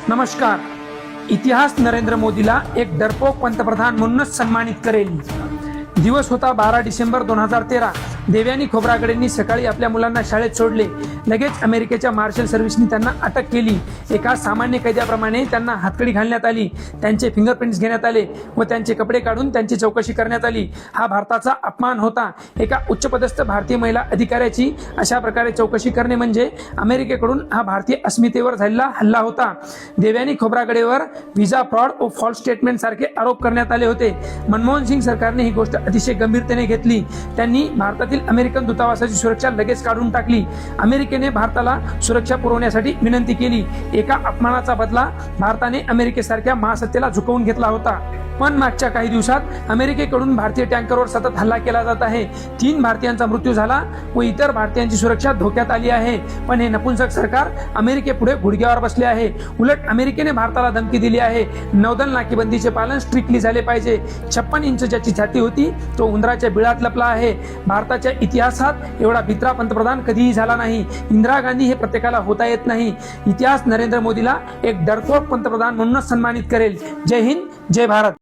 नमस्कार. इतिहास नरेंद्र मोदीला एक डरपोक पंतप्रधान म्हणूनच सन्मानित करेल. दिवस होता 12 डिसेंबर 2013. देवयानी खोब्रागडेंनी सकाळी आपल्या मुलांना शाळेत सोडले. लगेच अमेरिकेच्या मार्शल सर्व्हिसनी त्यांना अटक केली. एका सामान्य कैद्याप्रमाणे त्यांना हातकडी घालण्यात आली. त्यांचे फिंगरप्रिंट्स घेण्यात आले व त्यांचे कपडे काढून त्यांची चौकशी करण्यात आली. हा भारताचा अपमान होता. एका उच्चपदस्थ भारतीय महिला अधिकाऱ्याची अशा प्रकारे चौकशी करणे म्हणजे अमेरिकेकडून हा भारतीय अस्मितेवर झालेला हल्ला होता. देवयानी खोब्रागडेवर व्हिसा फ्रॉड व फॉल्स स्टेटमेंट सारखे आरोप करण्यात आले होते. मनमोहन सिंग सरकारने ही गोष्ट अतिशय गंभीरतेने घेतली. त्यांनी भारतातील अमेरिकन दूतावासाची सुरक्षा लगेच काढून टाकली. अमेरिकेने भारताला सुरक्षा पुरवण्यासाठी विनंती केली. एका अपमानाचा बदला भारताने अमेरिकेसारख्या महासत्तेला झुकवून घेतला होता. पण मागच्या काही दिवसात अमेरिकेकडून भारतीय टँकरवर सतत हल्ला केला जात आहे. 3 भारतीयांचा मृत्यू झाला व इतर भारतीयांची सुरक्षा धोक्यात आली आहे. पण हे नपुंसक सरकार अमेरिकेपुढे गुडघ्यावर बसले आहे. उलट अमेरिकेने भारताला धमकी दिली आहे. नौदल नाकेबंदीचे पालन स्ट्रिक्टली झाले पाहिजे. 56 इंच ज्याची छाती होती तो उंदराच्या बिळात लपला आहे. भारताच्या इतिहासात एवढा भित्रा पंतप्रधान कधीही झाला नाही. इंदिरा गांधी हे प्रत्येकाला होता येत नाही. इतिहास नरेंद्र मोदीला एक डरपोक पंतप्रधान म्हणूनच सन्मानित करेल. जय हिंद, जय भारत.